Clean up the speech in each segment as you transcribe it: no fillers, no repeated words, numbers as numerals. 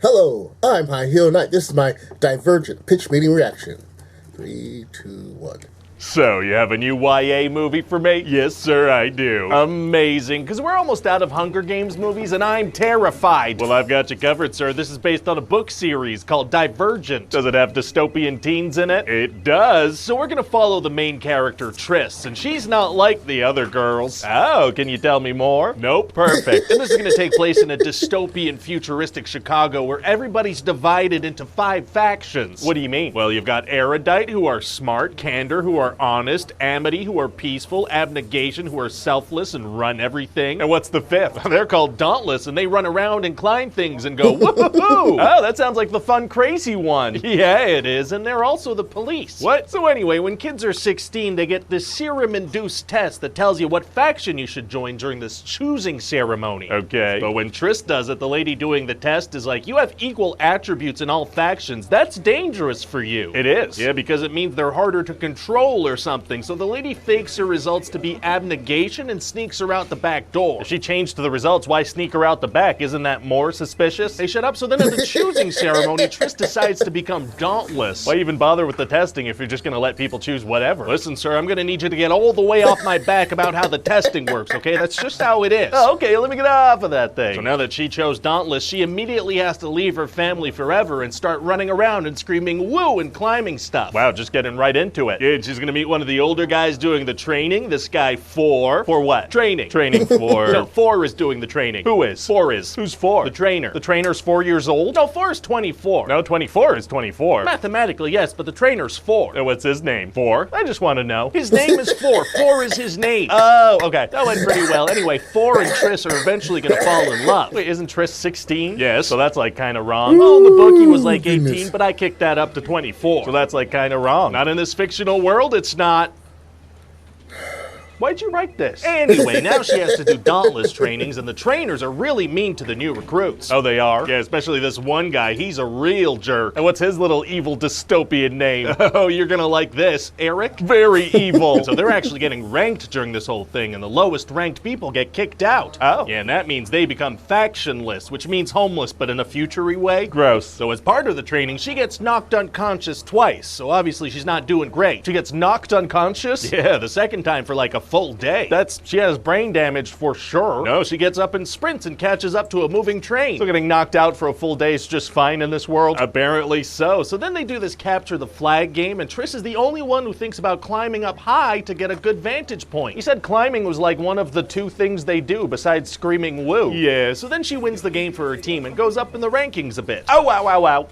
Hello, I'm High Heel Knight. This is my Divergent Pitch Meeting reaction. 3, 2, 1. So, you have a new YA movie for me? Yes, sir, I do. Amazing, because we're almost out of Hunger Games movies and I'm terrified. Well, I've got you covered, sir. This is based on a book series called Divergent. Does it have dystopian teens in it? It does. So we're gonna follow the main character, Triss, and she's not like the other girls. Oh, can you tell me more? Nope. Perfect. And this is gonna take place in a dystopian, futuristic Chicago where everybody's divided into 5 factions. What do you mean? Well, you've got erudite, who are smart, candor, who are honest, amity, who are peaceful, abnegation, who are selfless and run everything. And what's the 5th? They're called dauntless, and they run around and climb things and go, woohoo! Oh, that sounds like the fun, crazy one. Yeah, it is, and they're also the police. What? So anyway, when kids are 16, they get this serum-induced test that tells you what faction you should join during this choosing ceremony. Okay. But when Triss does it, the lady doing the test is like, you have equal attributes in all factions. That's dangerous for you. It is. Yeah, because it means they're harder to control or something. So the lady fakes her results to be abnegation and sneaks her out the back door. If she changed the results, why sneak her out the back? Isn't that more suspicious? Hey, shut up. So then at the choosing ceremony, Triss decides to become dauntless. Why even bother with the testing if you're just gonna let people choose whatever? Listen, sir, I'm gonna need you to get all the way off my back about how the testing works, okay? That's just how it is. Oh, okay, let me get off of that thing. So now that she chose dauntless, she immediately has to leave her family forever and start running around and screaming woo and climbing stuff. Wow, just getting right into it. Yeah, she's gonna meet one of the older guys doing the training. This guy 4. For what? Training. Training for... No, 4 is doing the training. Who is? 4 is. Who's 4? The trainer. The trainer's 4 years old? No, 4 is 24. No, 24 is 24. Mathematically, yes, but the trainer's 4. And what's his name? 4? I just want to know. His name is 4. 4 is his name. Oh, okay. That went pretty well. Anyway, 4 and Triss are eventually gonna fall in love. Wait, isn't Triss 16? Yes, so that's like kind of wrong. Well, in the book he was like 18, but I kicked that up to 24. So that's like kind of wrong. Not in this fictional world, it's not. Why'd you write this? Anyway, now she has to do dauntless trainings, and the trainers are really mean to the new recruits. Oh, they are? Yeah, especially this one guy. He's a real jerk. And what's his little evil dystopian name? Oh, you're gonna like this. Eric? Very evil. So they're actually getting ranked during this whole thing, and the lowest ranked people get kicked out. Oh. Yeah, and that means they become factionless, which means homeless, but in a future-y way. Gross. So as part of the training, she gets knocked unconscious twice, so obviously she's not doing great. She gets knocked unconscious? Yeah, the second time for like a full day. She has brain damage for sure. No, she gets up and sprints and catches up to a moving train. So getting knocked out for a full day is just fine in this world? Apparently so. So then they do this capture the flag game, and Triss is the only one who thinks about climbing up high to get a good vantage point. He said climbing was like one of the 2 things they do besides screaming woo. Yeah, so then she wins the game for her team and goes up in the rankings a bit. Oh, wow, wow, wow.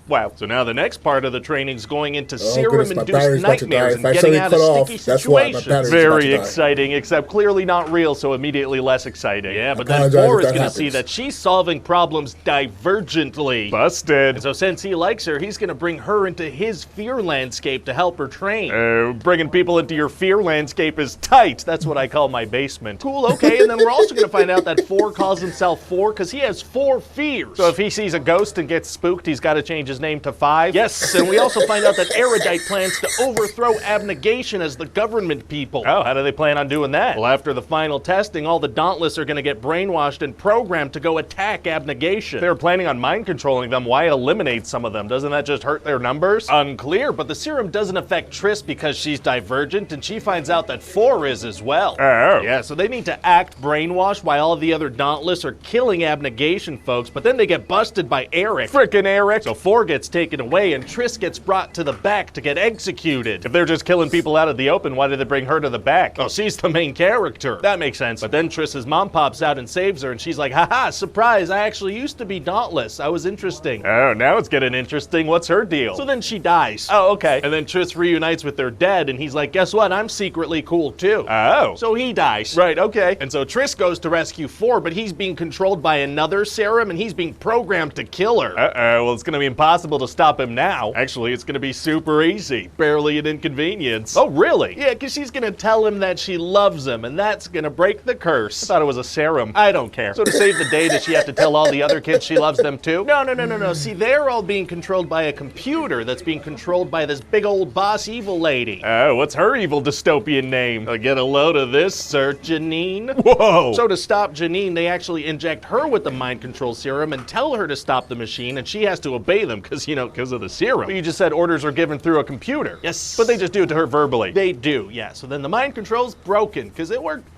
Wow. So now the next part of the training is going into serum-induced nightmares and getting out of sticky situations. Very exciting, except clearly not real, so immediately less exciting. Yeah, but then 4 is going to see that she's solving problems divergently. Busted. And so since he likes her, he's going to bring her into his fear landscape to help her train. Bringing people into your fear landscape is tight. That's what I call my basement. Cool, okay, and then we're also going to find out that 4 calls himself 4 because he has 4 fears. So if he sees a ghost and gets spooked, he's got to change his name to 5. Yes, and we also find out that erudite plans to overthrow abnegation as the government people. Oh, how do they plan on doing that? Well, after the final testing, all the dauntless are going to get brainwashed and programmed to go attack abnegation. They're planning on mind controlling them. Why eliminate some of them? Doesn't that just hurt their numbers? Unclear, but the serum doesn't affect Triss because she's divergent, and she finds out that 4 is as well. Oh. Yeah, so they need to act brainwashed while all the other dauntless are killing abnegation folks, but then they get busted by Eric. Frickin' Eric. So 4 gets taken away and Triss gets brought to the back to get executed. If they're just killing people out of the open, why did they bring her to the back? Oh, she's the main character. That makes sense. But then Triss's mom pops out and saves her, and she's like, haha, surprise, I actually used to be dauntless. I was interesting. Oh, now it's getting interesting. What's her deal? So then she dies. Oh, okay. And then Triss reunites with their dad, and he's like, guess what? I'm secretly cool too. Oh. So he dies. Right, okay. And so Triss goes to rescue 4, but he's being controlled by another serum, and he's being programmed to kill her. Uh-oh, well, it's gonna be impossible impossible to stop him now. Actually, it's gonna be super easy. Barely an inconvenience. Oh, really? Yeah, because she's gonna tell him that she loves him, and that's gonna break the curse. I thought it was a serum. I don't care. So to save the day, does she have to tell all the other kids she loves them too? No. See, they're all being controlled by a computer that's being controlled by this big old boss evil lady. Oh, what's her evil dystopian name? Get a load of this, Sir Janine. Whoa! So to stop Janine, they actually inject her with the mind control serum and tell her to stop the machine, and she has to obey them because, because of the serum. But you just said orders are given through a computer. Yes. But they just do it to her verbally. They do, yeah. So then the mind control's broken because it worked.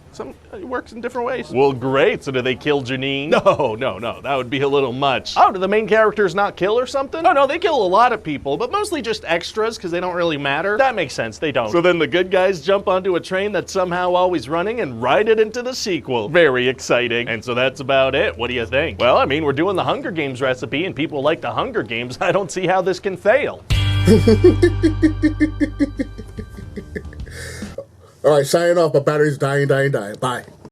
It works in different ways. Well, great. So do they kill Janine? No. That would be a little much. Oh, do the main characters not kill or something? Oh, no, they kill a lot of people, but mostly just extras because they don't really matter. That makes sense. They don't. So then the good guys jump onto a train that's somehow always running and ride it into the sequel. Very exciting. And so that's about it. What do you think? Well, I mean, we're doing the Hunger Games recipe and people like the Hunger Games. I don't see how this can fail. All right, signing off. My battery's dying. Bye.